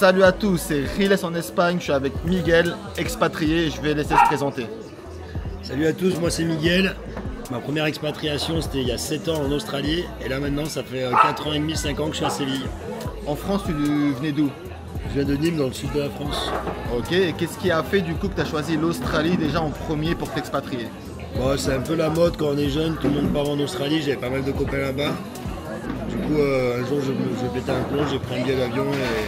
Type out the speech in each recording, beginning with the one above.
Salut à tous, c'est Riles en Espagne, je suis avec Miguel, expatrié, et je vais laisser se présenter. Salut à tous, moi c'est Miguel. Ma première expatriation c'était il y a 7 ans en Australie et là maintenant ça fait 4 ans et demi, 5 ans que je suis à Séville. En France, tu venais d'où? Je viens de Nîmes dans le sud de la France. Ok, et qu'est-ce qui a fait du coup que tu as choisi l'Australie déjà en premier pour t'expatrier? Bon, c'est un peu la mode quand on est jeune, tout le monde part en Australie, j'avais pas mal de copains là-bas. Du coup un jour je pétais un plomb, j'ai pris un billet d'avion et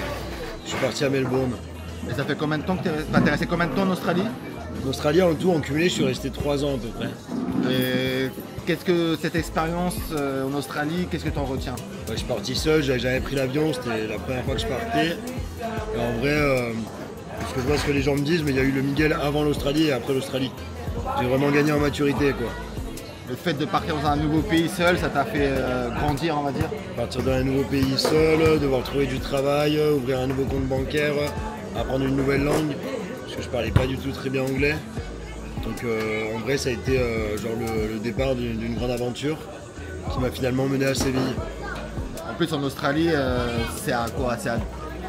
je suis parti à Melbourne. Et ça fait combien de temps que t'es resté combien de temps en Australie? En Australie en tout, en cumulé, je suis resté 3 ans à peu près. Et qu'est-ce que cette expérience en Australie, qu'est-ce que tu en retiens? Je suis parti seul, j'avais jamais pris l'avion, c'était la première fois que je partais. Et en vrai, parce que je vois ce que les gens me disent, mais il y a eu le Miguel avant l'Australie et après l'Australie. J'ai vraiment gagné en maturité quoi. Le fait de partir dans un nouveau pays seul, ça t'a fait grandir, on va dire? Partir dans un nouveau pays seul, devoir trouver du travail, ouvrir un nouveau compte bancaire, apprendre une nouvelle langue, parce que je parlais pas du tout très bien anglais. Donc en vrai ça a été genre le départ d'une grande aventure qui m'a finalement mené à Séville. En plus en Australie, c'est à quoi? C'est à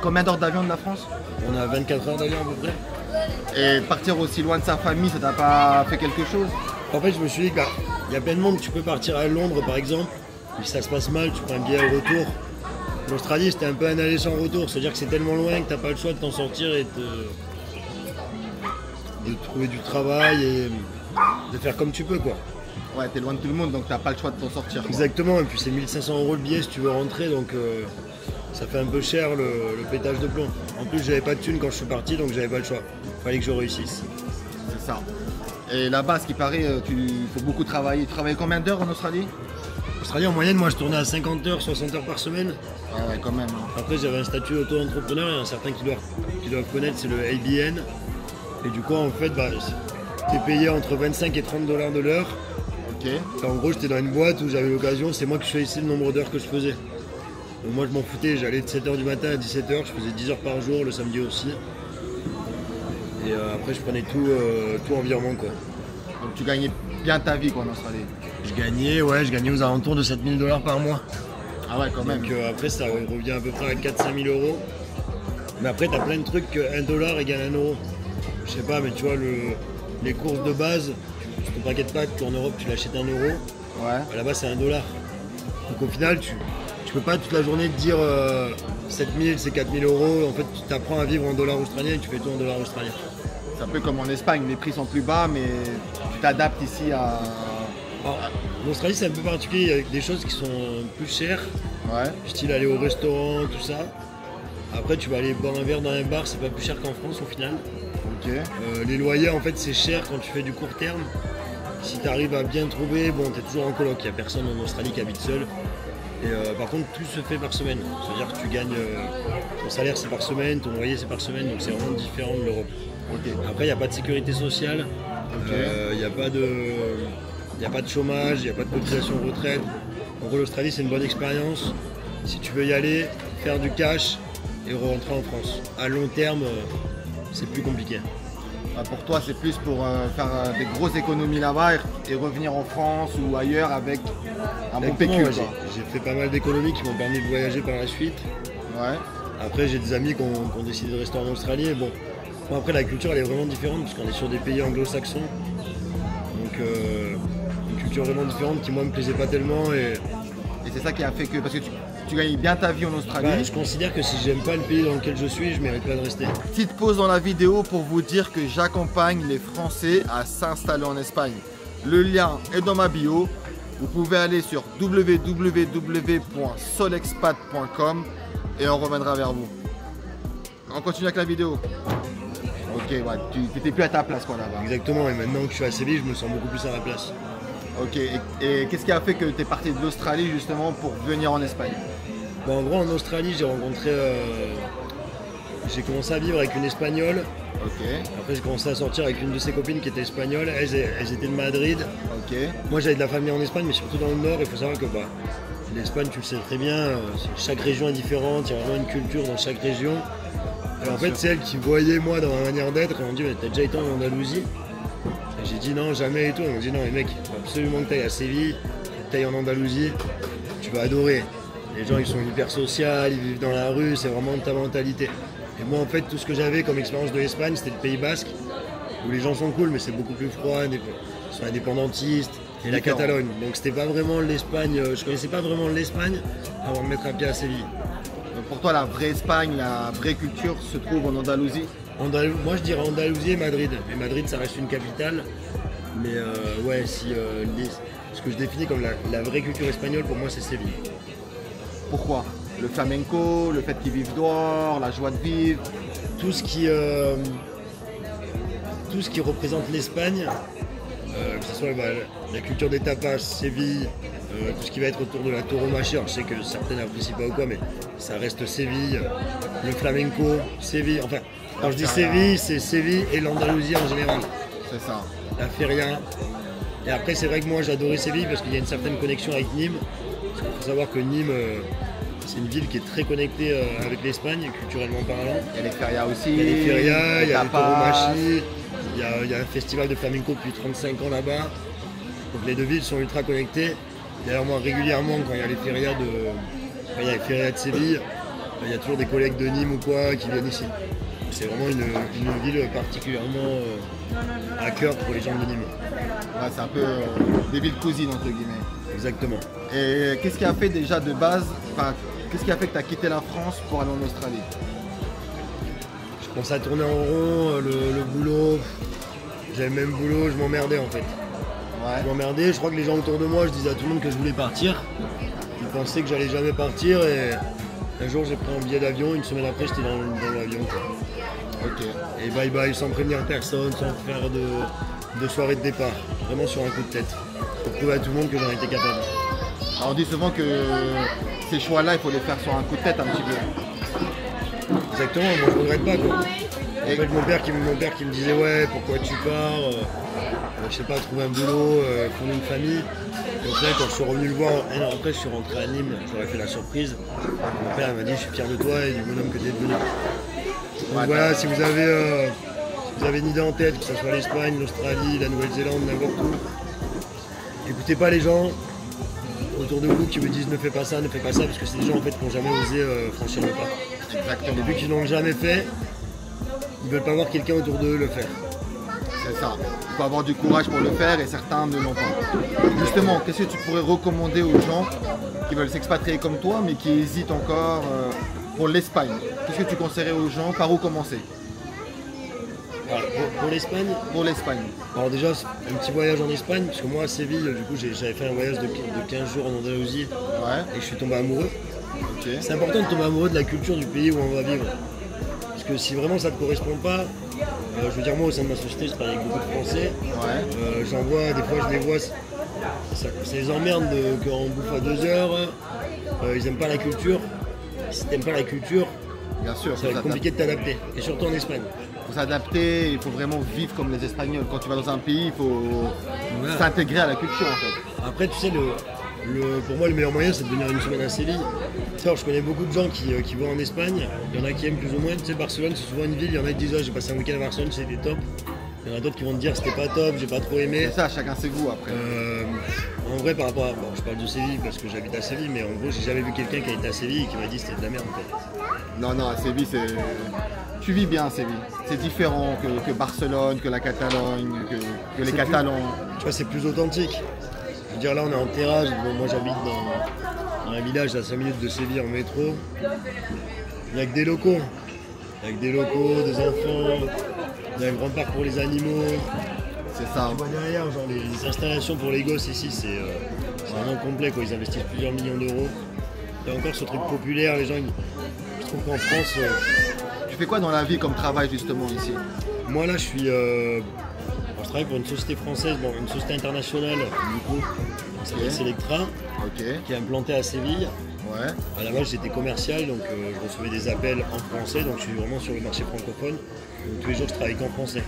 combien d'heures d'avion de la France? On a 24 heures d'avion à peu près. Et partir aussi loin de sa famille, ça t'a pas fait quelque chose? En fait je me suis dit qu'il y a plein de monde, tu peux partir à Londres par exemple, et si ça se passe mal, tu prends un billet au retour. L'Australie c'était un peu un aller sans retour, c'est-à-dire que c'est tellement loin que t'as pas le choix de t'en sortir et de trouver du travail et de faire comme tu peux quoi. Ouais, t'es loin de tout le monde donc t'as pas le choix de t'en sortir quoi. Exactement, et puis c'est 1500 € le billet si tu veux rentrer, donc ça fait un peu cher le pétage de plomb. En plus j'avais pas de thune quand je suis parti donc j'avais pas le choix, fallait que je réussisse. C'est ça. Et là-bas, ce qui paraît, il faut beaucoup travailler. Tu travailles combien d'heures en Australie? En Australie, en moyenne, moi je tournais à 50 heures, 60 heures par semaine. Ah ouais, quand même. Hein. Après, j'avais un statut auto-entrepreneur, il y en a certains qui doivent connaître, c'est le ABN. Et du coup, en fait, t'es payé entre 25 et 30 $ de l'heure. Ok. Enfin, en gros, j'étais dans une boîte où j'avais l'occasion, c'est moi qui choisissais le nombre d'heures que je faisais. Donc moi, je m'en foutais, j'allais de 7 h du matin à 17 h, je faisais 10 heures par jour, le samedi aussi. Et après, je prenais tout en virement, quoi. Donc tu gagnais bien ta vie, quoi, en Australie? Je gagnais aux alentours de 7 000 $ par mois. Ah ouais, quand même. Donc après, ça revient à peu près à 4 000 à 5 000 €. Mais après, t'as plein de trucs que 1 $ égale 1 €. Je sais pas, mais tu vois, les courses de base, ton paquet de pâtes, en Europe, tu l'achètes 1 €. Ouais. Là-bas, c'est 1 $. Donc au final, tu peux pas toute la journée te dire 7 000, c'est 4 000 €. En fait, tu t'apprends à vivre en dollars australiens et tu fais tout en dollars australiens. C'est un peu comme en Espagne, les prix sont plus bas, mais tu t'adaptes ici à... En Australie, c'est un peu particulier, il y a des choses qui sont plus chères, Ouais. style aller au restaurant, tout ça. Après, tu vas aller boire un verre dans un bar, c'est pas plus cher qu'en France au final. Ok. Les loyers, en fait, c'est cher quand tu fais du court terme. Si tu arrives à bien trouver, bon, tu es toujours en coloc, il n'y a personne en Australie qui habite seul. Et par contre, tout se fait par semaine. C'est-à-dire que tu gagnes, ton salaire c'est par semaine, ton loyer c'est par semaine, donc c'est vraiment différent de l'Europe. Ok. Après, il n'y a pas de sécurité sociale, il n'y a pas de chômage, il n'y a pas de cotisation retraite. En gros, l'Australie, c'est une bonne expérience. Si tu veux y aller, faire du cash et rentrer en France. À long terme, c'est plus compliqué. Pour toi, c'est plus pour faire des grosses économies là-bas et revenir en France ou ailleurs avec un bon PQ. Ouais, j'ai fait pas mal d'économies qui m'ont permis de voyager par la suite. Ouais. Après, j'ai des amis qui ont décidé de rester en Australie. Et bon, après, la culture, elle est vraiment différente parce qu'on est sur des pays anglo-saxons. Donc, une culture vraiment différente qui, moi, me plaisait pas tellement. Et c'est ça qui a fait que... Parce que tu gagnes bien ta vie en Australie. je considère que si j'aime pas le pays dans lequel je suis, je mérite pas de rester. Petite pause dans la vidéo pour vous dire que j'accompagne les Français à s'installer en Espagne. Le lien est dans ma bio. Vous pouvez aller sur www.solexpat.com et on reviendra vers vous. On continue avec la vidéo. Ok, ouais, tu n'étais plus à ta place quoi là-bas. Exactement, et maintenant que je suis à Séville, je me sens beaucoup plus à ma place. Ok, et qu'est-ce qui a fait que tu es parti de l'Australie justement pour venir en Espagne? En gros, en Australie, j'ai rencontré... j'ai commencé à vivre avec une Espagnole. Ok. Après, j'ai commencé à sortir avec une de ses copines qui était espagnole. Elles étaient de Madrid. Ok. Moi, j'avais de la famille en Espagne, mais surtout dans le Nord. Il faut savoir que l'Espagne, tu le sais très bien, chaque région est différente. Il y a vraiment une culture dans chaque région. Alors en fait, c'est elle qui voyait moi dans ma manière d'être. Et on me dit, mais t'as déjà été en Andalousie? Et j'ai dit non, jamais et tout. On m'a dit non, les mecs, il faut absolument que tu ailles à Séville, que tu ailles en Andalousie. Tu vas adorer. Les gens, ils sont hyper sociaux, ils vivent dans la rue, c'est vraiment ta mentalité. Et moi, en fait, tout ce que j'avais comme expérience de l'Espagne, c'était le Pays Basque, où les gens sont cool, mais c'est beaucoup plus froid, ils sont indépendantistes, et la Catalogne. Donc c'était pas vraiment l'Espagne, je connaissais pas vraiment l'Espagne avant de mettre un pied à Séville. Donc pour toi, la vraie Espagne, la vraie culture se trouve en Andalousie? Moi, je dirais Andalousie et Madrid. Et Madrid, ça reste une capitale. Mais ouais, ce que je définis comme la vraie culture espagnole, pour moi, c'est Séville. Pourquoi? Le flamenco, le fait qu'ils vivent dehors, la joie de vivre? Tout ce qui représente l'Espagne, que ce soit la culture des tapas, Séville, tout ce qui va être autour de la tauromachie. Alors, je sais que certains n'apprécient pas ou quoi, mais ça reste Séville, le flamenco, Séville. Enfin, quand je dis Séville, c'est Séville et l'Andalousie en général. C'est ça. La feria. Et après, c'est vrai que moi, j'adorais Séville parce qu'il y a une certaine connexion avec Nîmes. Parce qu'il faut savoir que Nîmes, c'est une ville qui est très connectée avec l'Espagne, culturellement parlant. Il y a les ferias aussi. Il y a les ferias, il y a les tapas. tauromachie, il y a un festival de flamenco depuis 35 ans là-bas. Donc les deux villes sont ultra connectées. D'ailleurs, moi, régulièrement, quand il y a les ferias de Séville, il y a toujours des collègues de Nîmes ou quoi qui viennent ici. C'est vraiment une ville particulièrement à cœur pour les gens de Nîmes. Ouais, c'est un peu des villes cousines entre guillemets. Exactement. Et qu'est-ce qui a fait déjà de base, qu'est-ce qui a fait que tu as quitté la France pour aller en Australie? Je commençais à tourner en rond, le boulot, j'avais le même boulot, je m'emmerdais en fait. Ouais. Je m'emmerdais, je crois que les gens autour de moi, je disais à tout le monde que je voulais partir. Ils pensaient que j'allais jamais partir et un jour j'ai pris un billet d'avion, une semaine après j'étais dans l'avion. Ok. Et bye bye, sans prévenir personne, sans faire de soirée de départ. Vraiment sur un coup de tête. Pour prouver à tout le monde que j'en étais capable. Alors on dit souvent que ces choix-là, il faut les faire sur un coup de tête un petit peu. Exactement, moi je regrette pas quoi. En Et- fait, mon père qui me disait ouais, pourquoi tu pars, je sais pas, trouver un boulot, fonder une famille. Et au final, quand je suis revenu le voir, un an après, je suis rentré à Nîmes, j'aurais fait la surprise. Mon père m'a dit je suis fier de toi et du bonhomme que tu es devenu. Donc Ouais, voilà, si vous avez une idée en tête, que ce soit l'Espagne, l'Australie, la Nouvelle-Zélande, n'importe où, écoutez pas les gens autour de vous qui vous disent ne fais pas ça, parce que c'est des gens en fait qui n'ont jamais osé franchir le pas. Exactement. Et vu qu'ils l'ont jamais fait, ils veulent pas voir quelqu'un autour d'eux le faire. C'est ça. Il faut avoir du courage pour le faire et certains ne l'ont pas. Justement, qu'est-ce que tu pourrais recommander aux gens qui veulent s'expatrier comme toi mais qui hésitent encore pour l'Espagne? Qu'est-ce que tu conseillerais aux gens? Par où commencer? Voilà, pour l'Espagne, Pour l'Espagne. alors déjà un petit voyage en Espagne, parce que moi à Séville, du coup j'avais fait un voyage de 15 jours en Andalousie Ouais. et je suis tombé amoureux. Ok. C'est important de tomber amoureux de la culture du pays où on va vivre. Parce que si vraiment ça ne te correspond pas, je veux dire moi au sein de ma société je travaille avec beaucoup de Français, Ouais. j'en vois, des fois je les vois, ça les emmerde qu'on bouffe à 2 heures, ils n'aiment pas la culture. Si t'aimes pas la culture, Bien sûr. ça va être compliqué de t'adapter, et surtout en Espagne. Il faut s'adapter, il faut vraiment vivre comme les Espagnols. Quand tu vas dans un pays, il faut Voilà. s'intégrer à la culture en fait. Après, tu sais, pour moi, le meilleur moyen, c'est de venir une semaine à Séville. Alors, je connais beaucoup de gens qui vont en Espagne. Il y en a qui aiment plus ou moins. Tu sais, Barcelone, c'est souvent une ville. Il y en a qui disent, j'ai passé un week-end à Barcelone, c'était top. Il y en a d'autres qui vont te dire, c'était pas top, j'ai pas trop aimé. C'est ça, chacun ses goûts après. En vrai, par rapport à. Bon, je parle de Séville parce que j'habite à Séville, mais en gros, j'ai jamais vu quelqu'un qui a été à Séville et qui m'a dit c'était de la merde en fait. Non, non, à Séville, c'est. Tu vis bien à Séville. C'est différent que Barcelone, que la Catalogne, que les C'est Catalans. Tu vois, c'est plus authentique. Je veux dire, là, on est en terrasse. Bon, moi, j'habite dans un village à 5 minutes de Séville en métro. Il n'y a que des locaux. Il y a que des locaux, des enfants. Il y a un grand parc pour les animaux. C'est ça. On voit derrière, genre les installations pour les gosses ici, c'est vraiment complet, quoi. Ils investissent plusieurs millions d'euros. Il y a encore ce truc populaire, les gens, je trouve qu'en France, Tu fais quoi dans la vie comme travail justement ici? moi là je suis, alors, je travaille pour une société française, bon, une société internationale du coup, qui s'appelle Ok. Selectra, Ok. qui est implantée à Séville. Ouais. À la base j'étais commercial, donc je recevais des appels en français, donc je suis vraiment sur le marché francophone. Donc tous les jours je travaille qu'en français.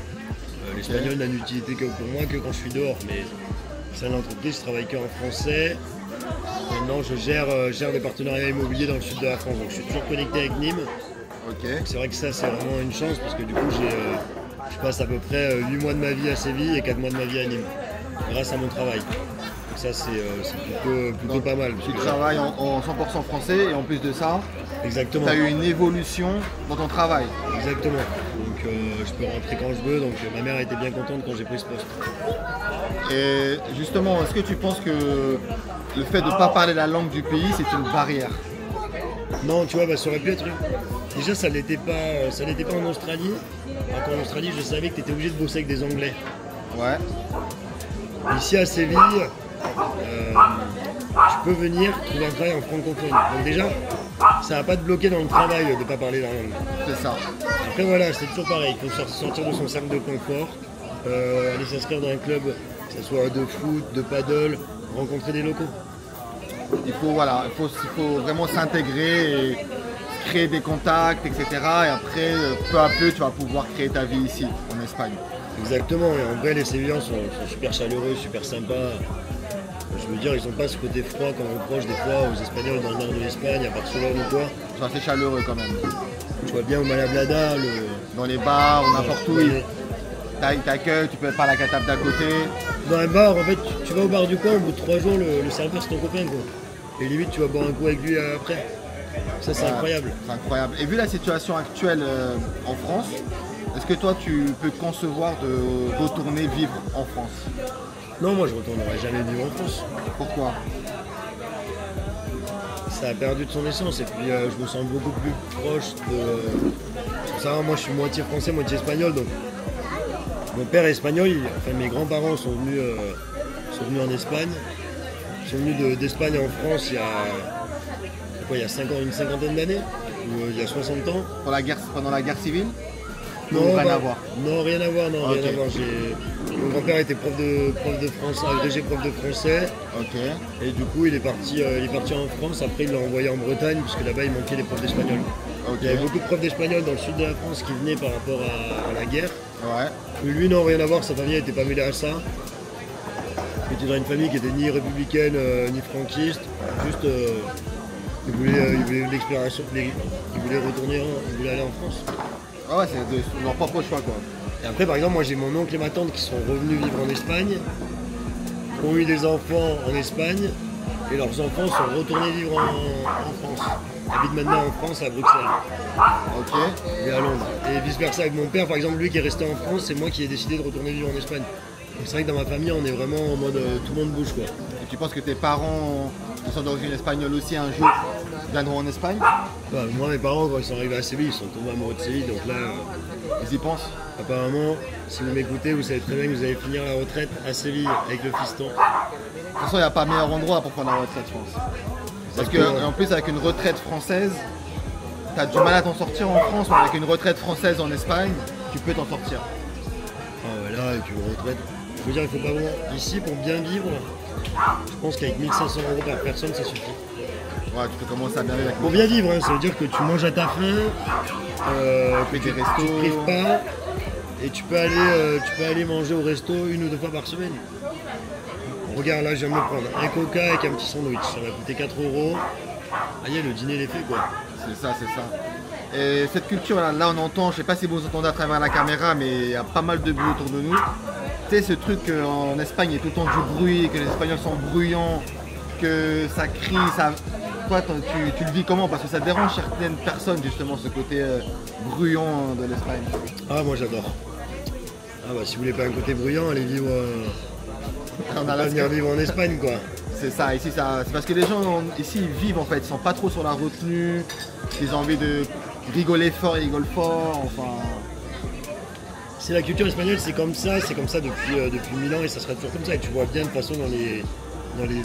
L'espagnol n'a d'utilité que pour moi que quand je suis dehors, mais c'est l'entreprise, je travaille qu'en français. Maintenant je gère des partenariats immobiliers dans le sud de la France, donc je suis toujours connecté avec Nîmes. Ok. C'est vrai que ça c'est vraiment une chance parce que du coup je passe à peu près 8 mois de ma vie à Séville et 4 mois de ma vie à Nîmes, grâce à mon travail. Donc ça c'est plutôt Donc, pas mal. Tu travailles en 100% français et en plus de ça, Exactement. Tu as eu une évolution dans ton travail. Exactement. Donc je peux rentrer quand je veux, donc ma mère a été bien contente quand j'ai pris ce poste. Et justement, est-ce que tu penses que le fait de ne pas parler la langue du pays, c'est une barrière? Non, tu vois, bah, ça aurait pu être. Déjà, ça l'était pas en Australie. Alors qu'en Australie, je savais que tu étais obligé de bosser avec des Anglais. Ouais. Ici à Séville, tu peux venir trouver un travail en francophone. Donc déjà, ça va pas te bloquer dans le travail de ne pas parler la langue. C'est ça. Après voilà, c'est toujours pareil, il faut sortir de son cercle de confort, aller s'inscrire dans un club, que ce soit de foot, de paddle, rencontrer des locaux. Il faut vraiment s'intégrer et créer des contacts, etc. Et après, peu à peu, tu vas pouvoir créer ta vie ici, en Espagne. Exactement, et en vrai les Sévillans sont super chaleureux, super sympas. Je veux dire, ils n'ont pas ce côté froid qu'on reproche des fois aux Espagnols dans le nord de l'Espagne, à Barcelone ou quoi. Ils sont assez chaleureux quand même. Tu vois bien au Malablada, dans les bars ou n'importe où, ils t'accueillent, tu peux parler à la table d'à côté. Dans un bar, en fait, tu vas au bar du coin, au bout de 3 jours, le serveur c'est ton copain quoi. Et limite, tu vas boire un coup avec lui après. Ça, c'est incroyable. C'est incroyable. Et vu la situation actuelle en France, est-ce que toi, tu peux concevoir de retourner vivre en France? Non, moi, je ne retournerai jamais vivre en France. Pourquoi? Ça a perdu de son essence et puis je me sens beaucoup plus proche de... Pour ça, moi, je suis moitié français, moitié espagnol. Donc, mon père est espagnol. Enfin, mes grands-parents sont venus en Espagne. Ils sont venus d'Espagne en France il y a 5 ans, une cinquantaine d'années, ou il y a 60 ans. Pendant la guerre civile? Non, rien à voir. Non, rien à voir, non, Okay. rien à voir. Mon grand-père était prof de français, agrégé prof de français. Ok. Et du coup, il est parti en France. Après, il l'a envoyé en Bretagne, puisque là-bas, il manquait des profs d'espagnol. Ok. Il y avait beaucoup de profs d'espagnol dans le sud de la France qui venaient par rapport à la guerre. Ouais. Mais lui, non, rien à voir. Sa famille n'était pas mêlée à ça. Il était dans une famille qui était ni républicaine, ni franquiste. Juste, il voulait l'exploration. Il voulait retourner, il voulait aller en France. Ah ouais, c'est de leur propre choix quoi. Et après, par exemple, moi j'ai mon oncle et ma tante qui sont revenus vivre en Espagne, qui ont eu des enfants en Espagne, et leurs enfants sont retournés vivre en France. Ils habitent maintenant en France, à Bruxelles, Ok. et à Londres. Et vice versa avec mon père, par exemple, lui qui est resté en France, c'est moi qui ai décidé de retourner vivre en Espagne. Donc c'est vrai que dans ma famille, on est vraiment en mode tout le monde bouge quoi. Et tu penses que tes parents qui sont d'origine espagnole aussi un jour viendront en Espagne? Bah, moi, mes parents, quand ils sont arrivés à Séville, ils sont tombés amoureux de Séville, donc là, Ils y pensent? apparemment, si vous m'écoutez, vous savez très bien que vous allez finir la retraite à Séville avec le fiston. De toute façon, il n'y a pas meilleur endroit pour prendre la retraite, je pense. Parce Exactement. qu'en plus, avec une retraite française, tu as du mal à t'en sortir en France, mais avec une retraite française en Espagne, tu peux t'en sortir. Ah ouais, là, avec une retraite. Je veux dire, il faut pas voir. Ici, pour bien vivre, je pense qu'avec 1 500 € par personne, ça suffit. Ouais, tu peux commencer à bien vivre avec Pour bien vivre, hein, ça veut dire que tu manges à ta faim, que des tu restos. te prives pas, et tu peux aller manger au resto 1 ou 2 fois par semaine. Regarde, là, je viens de me prendre un coca avec un petit sandwich. Ça m'a coûté 4 €. Ah, le dîner, il est fait, quoi. C'est ça, c'est ça. Et cette culture, là, on entend, je sais pas si vous entendez à travers la caméra, mais il y a pas mal de bruit autour de nous. Tu sais, ce truc qu'en Espagne, il y a tout le temps du bruit, que les Espagnols sont bruyants, que ça crie, ça... Toi, tu le vis comment? Parce que ça dérange certaines personnes, justement, ce côté bruyant de l'Espagne. Ah, moi, j'adore. Ah, bah, si vous voulez pas un côté bruyant, allez vivre... On a venir vivre en Espagne, quoi. C'est ça, ici, c'est parce que les gens ici ils vivent en fait, ils sont pas trop sur la retenue, ils ont envie de rigoler fort, ils rigolent fort, enfin... C'est la culture espagnole, c'est comme ça depuis 1000 ans et ça sera toujours comme ça. Et tu vois bien de toute façon dans les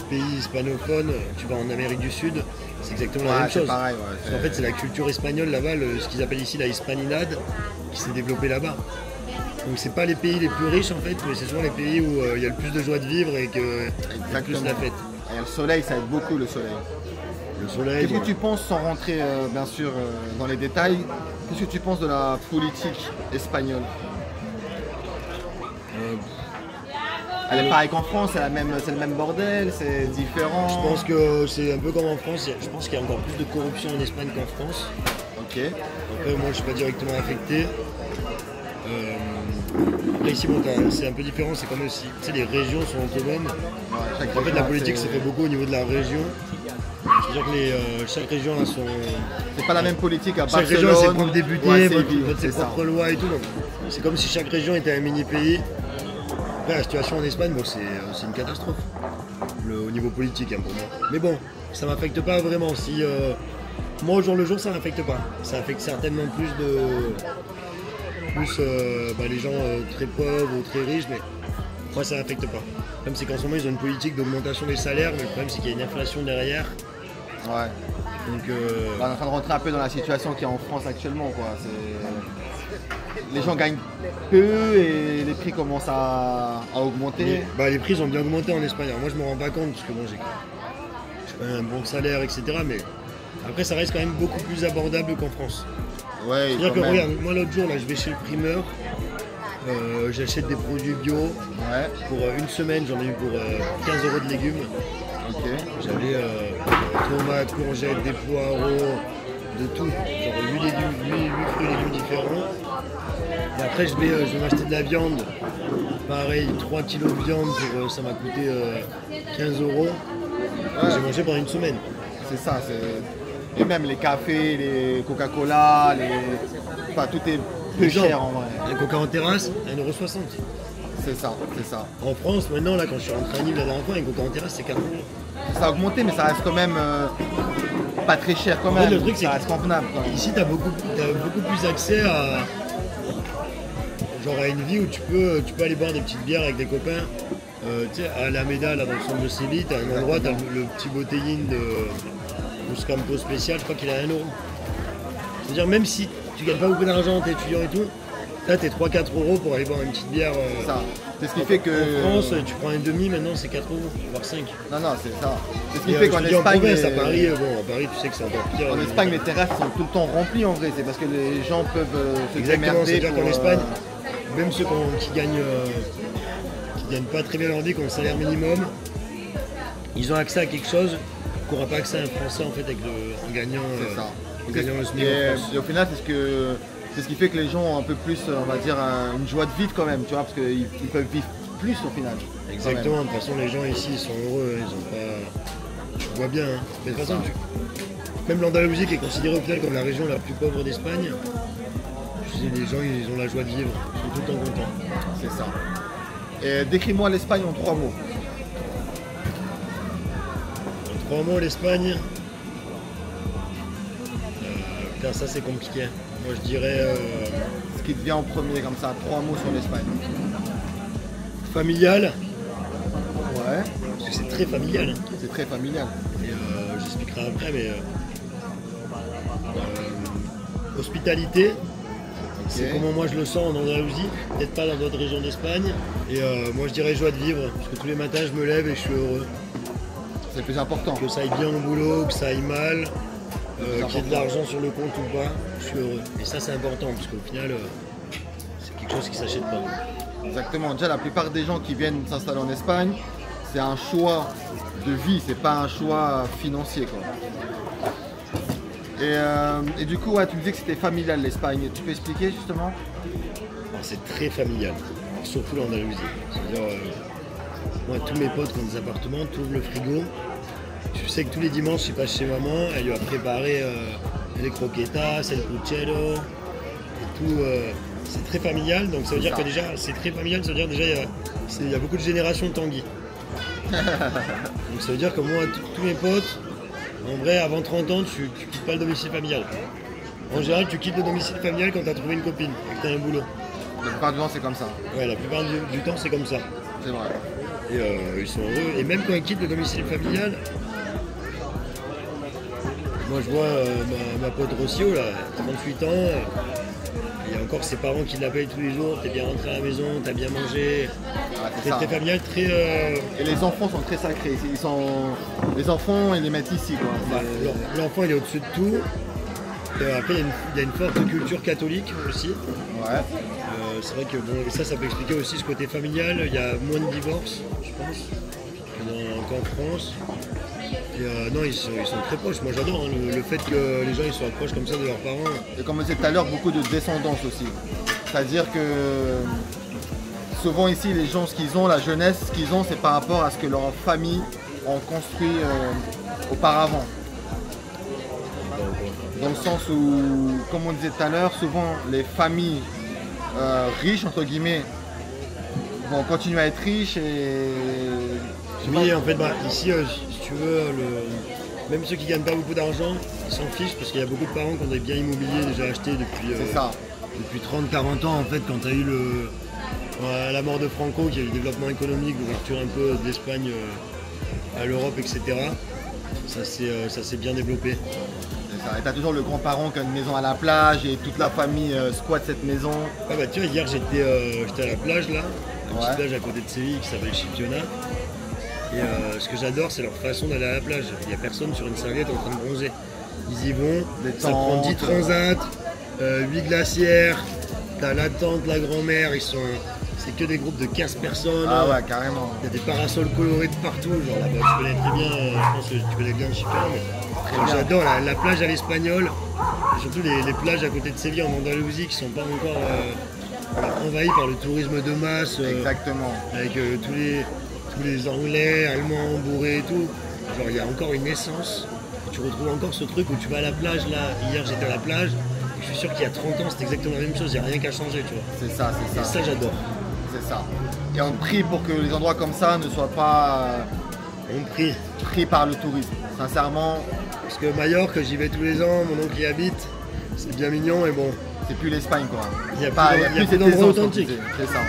pays hispanophones, tu vas en Amérique du Sud, c'est exactement la même chose. Pareil, ouais, Parce qu'en fait, c'est la culture espagnole là-bas, ce qu'ils appellent ici la hispaninade, qui s'est développée là-bas. Donc c'est pas les pays les plus riches en fait, mais c'est souvent les pays où il y a le plus de joie de vivre et qu'il y a plus la fête. Et le soleil, ça aide beaucoup le soleil. Le soleil. Qu'est-ce que tu penses, sans rentrer bien sûr dans les détails, qu'est-ce que tu penses de la politique espagnole? Elle est pareille qu'en France, c'est le même bordel, c'est différent. Je pense que c'est un peu comme en France, je pense qu'il y a encore plus de corruption en Espagne qu'en France. Ok. Après moi je suis pas directement affecté. Après ici bon, c'est un peu différent, c'est comme si les régions sont autonomes. Ouais, En fait la politique s'est fait beaucoup au niveau de la région. Je C'est-à-dire que chaque région a son... C'est pas la même politique à Chaque Barcelone. région a ses propres députés, Ouais, vote ses c'est ça. propres lois et tout. Donc, c'est comme si chaque région était un mini-pays. Après, la situation en Espagne, bon, c'est une catastrophe au niveau politique hein, pour moi. Mais bon, ça m'affecte pas vraiment. Si, moi, au jour le jour, ça m'affecte pas. Ça affecte certainement plus les gens très pauvres ou très riches, mais moi, ça m'affecte pas. Le problème, c'est qu'en ce moment, ils ont une politique d'augmentation des salaires, mais le problème, c'est qu'il y a une inflation derrière. Ouais. Donc, On est en train de rentrer un peu dans la situation qu'il y a en France actuellement, quoi. Les gens gagnent peu et les prix commencent à augmenter. les prix ont bien augmenté en Espagne. Alors moi, je me rends pas compte parce que bon, j'ai quand même un bon salaire, etc. Mais après, ça reste quand même beaucoup plus abordable qu'en France. Ouais, C'est-à-dire que quand même. regarde, moi l'autre jour, là, je vais chez le primeur, j'achète des produits bio. Ouais, Pour une semaine, j'en ai eu pour 15 € de légumes. ok. J'avais tomates, courgettes, des poireaux, de tout. Genre 8 fruits et légumes différents. Et après, je vais m'acheter de la viande. Pareil, 3 kilos de viande, ça m'a coûté 15 €. Ouais. J'ai mangé pendant une semaine. C'est ça. Et même les cafés, les Coca-Cola, enfin, tout est peu Exemple, cher en vrai. Un coca en terrasse, 1,60 €. C'est ça, c'est ça. En France, maintenant, là, quand je suis rentré à Nîmes la dernière fois, un coca en terrasse, c'est 4 €. Ça a augmenté, mais ça reste quand même pas très cher quand En fait, même. le truc, c'est ça que- reste convenable quand même. Ici, t'as beaucoup plus accès à une vie où tu peux aller boire des petites bières avec des copains. Tu sais, à Alameda, là dans le centre de Séville, t'as un endroit, t'as le petit botellín de Muscampo spécial, je crois qu'il est à 1 €. C'est-à-dire, même si tu gagnes pas beaucoup d'argent, t'es étudiant et tout, là t'es 3-4 € pour aller boire une petite bière. C'est ça. C'est ce qui fait que. En France, tu prends un demi, maintenant c'est 4 €, voire 5. Non, c'est ça. C'est ce qui Et, fait je qu'en te dis, en Espagne. province, à Paris, à Paris, tu sais que c'est encore pire. En Espagne, les terrasses sont tout le temps remplies en vrai. C'est parce que les gens peuvent se Exactement, démerder c'est-à-dire pour, qu'en Espagne, même ceux qui gagnent pas très bien leur vie, qui ont le salaire minimum, ils ont accès à quelque chose qu'aura pas accès à un Français en fait en gagnant, C'est ça. en gagnant le SMIC Et, en France. et au final, c'est ce qui fait que les gens ont un peu plus, on va dire, une joie de vivre quand même, tu vois, parce qu'ils peuvent vivre plus au final. quand Exactement, même. de toute façon les gens ici ils sont heureux, ils ont pas. Tu vois bien, hein. Mais de toute façon, même l'Andalousie qui est considérée au final comme la région la plus pauvre d'Espagne, tu sais, les gens ils ont la joie de vivre, ils sont tout le temps contents. C'est ça. Et décris-moi l'Espagne en 3 mots. En 3 mots, l'Espagne. Putain, ça c'est compliqué. Moi je dirais Ce qui te vient en premier, comme ça, 3 mots sur l'Espagne. familial, Ouais, parce que c'est très familial. c'est très familial. Et j'expliquerai après, mais hospitalité, c'est Ok. comment moi je le sens en Andalousie, peut-être pas dans d'autres régions d'Espagne. Et moi je dirais joie de vivre, parce que tous les matins je me lève et je suis heureux. C'est le plus important. Que ça aille bien au boulot, que ça aille mal, qu'il y ait de important. l'argent sur le compte ou pas, je suis heureux. Et ça c'est important, parce qu'au final, c'est quelque chose qui s'achète pas. Exactement. Déjà, la plupart des gens qui viennent s'installer en Espagne, c'est un choix de vie, c'est pas un choix financier, quoi. Et du coup, ouais, tu me disais que c'était familial l'Espagne. Tu peux expliquer justement? Alors, c'est très familial, surtout l'Andalousie. C'est-à-dire, moi, tous mes potes qui ont des appartements, tu ouvres le frigo. Tu sais que tous les dimanches, je passe chez maman, elle lui a préparé les croquetas, le puchero, et tout. C'est très familial, donc ça veut dire que déjà, c'est très familial, ça veut dire déjà, il y a beaucoup de générations de Tanguy. Donc ça veut dire que moi, tous mes potes, en vrai, avant 30 ans, tu quittes pas le domicile familial. En général, tu quittes le domicile familial quand tu as trouvé une copine et que tu as un boulot. La plupart du temps, c'est comme ça. Ouais, la plupart du temps, c'est comme ça. C'est vrai. Et ils sont heureux. Et même quand ils quittent le domicile familial, moi je vois ma pote Rossio, là, 38 ans, il y a encore ses parents qui l'appellent tous les jours, t'es bien rentré à la maison, t'as bien mangé. Ouais, c'est C'est ça. très familial, très... Et les enfants sont très sacrés. Les enfants, ils les mettent ici, quoi. L'enfant il est au-dessus de tout. Après il y a une forte culture catholique aussi. Ouais. C'est vrai que bon, et ça peut expliquer aussi ce côté familial. Il y a moins de divorces, je pense, qu'en France. Et non, ils sont très proches. Moi j'adore hein, le fait que les gens ils soient proches comme ça de leurs parents. Et comme on disait tout à l'heure, beaucoup de descendance aussi. C'est-à-dire que souvent ici, les gens, ce qu'ils ont, la jeunesse, ce qu'ils ont, c'est par rapport à ce que leur famille ont construit auparavant. dans le sens où, comme on disait tout à l'heure, souvent les familles riches, entre guillemets, vont continuer à être riches et... Oui, en fait, ici, si tu veux, même ceux qui gagnent pas beaucoup d'argent, ils s'en fichent parce qu'il y a beaucoup de parents qui ont des biens immobiliers déjà achetés depuis 30-40 ans. En fait, quand tu as eu la mort de Franco, qui a eu le développement économique, l'ouverture un peu de l'Espagne à l'Europe, etc., ça s'est bien développé. Et t'as toujours le grand-parent qui a une maison à la plage et toute la famille squatte cette maison. Ah bah tu vois, hier j'étais à la plage là, une petite plage à côté de Séville qui s'appelle Chipiona. Et ce que j'adore, c'est leur façon d'aller à la plage. Il n'y a personne sur une serviette en train de bronzer. Ils y vont, ça prend 10 transats, 8 glacières, t'as la tante, la grand-mère, c'est que des groupes de 15 personnes. Ah ouais, carrément. Il y a des parasols colorés de partout, genre là-bas, tu connais très bien, je pense que tu connais bien Chipiona, mais j'adore la plage à l'espagnol, et surtout les plages à côté de Séville en Andalousie qui sont pas encore envahies par le tourisme de masse. Exactement. Avec tous les Anglais, Allemands, bourrés et tout. Genre il y a encore une essence. Tu retrouves encore ce truc où tu vas à la plage là. Hier j'étais à la plage. Et je suis sûr qu'il y a 30 ans c'était exactement la même chose. Il n'y a rien qu'à changer, tu vois. C'est ça, c'est ça. Et ça j'adore. C'est ça. Et on prie pour que les endroits comme ça ne soient pas pris par le tourisme. Sincèrement. Parce que Majorque, j'y vais tous les ans. Mon oncle y habite. C'est bien mignon et bon. C'est plus l'Espagne quoi. Il y a plus cette d'endroits essence authentiques. C'est ça.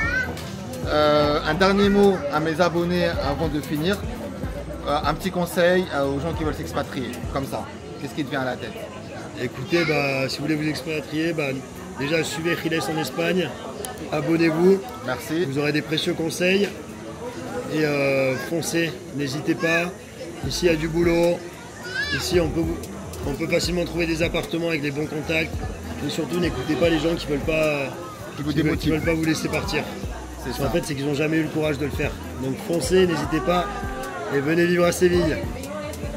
Un dernier mot à mes abonnés avant de finir. Un petit conseil aux gens qui veulent s'expatrier, comme ça. Qu'est-ce qui te vient à la tête? Écoutez, si vous voulez vous expatrier, déjà suivez Giles en Espagne, abonnez-vous. Merci. Vous aurez des précieux conseils. Et foncez, n'hésitez pas. Ici, il y a du boulot. Ici, on peut facilement trouver des appartements avec des bons contacts. Et surtout, n'écoutez pas les gens qui veulent pas vous laisser partir. En fait, c'est qu'ils n'ont jamais eu le courage de le faire. Donc foncez, n'hésitez pas et venez vivre à Séville.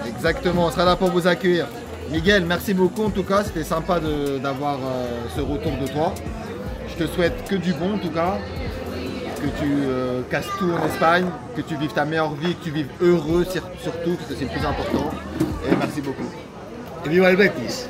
Exactement, on sera là pour vous accueillir. Miguel, merci beaucoup en tout cas, c'était sympa d'avoir ce retour de toi. Je te souhaite que du bon en tout cas, que tu casses tout en Espagne, que tu vives ta meilleure vie, que tu vives heureux surtout, parce que c'est le plus important. Et merci beaucoup. Et viva el Betis.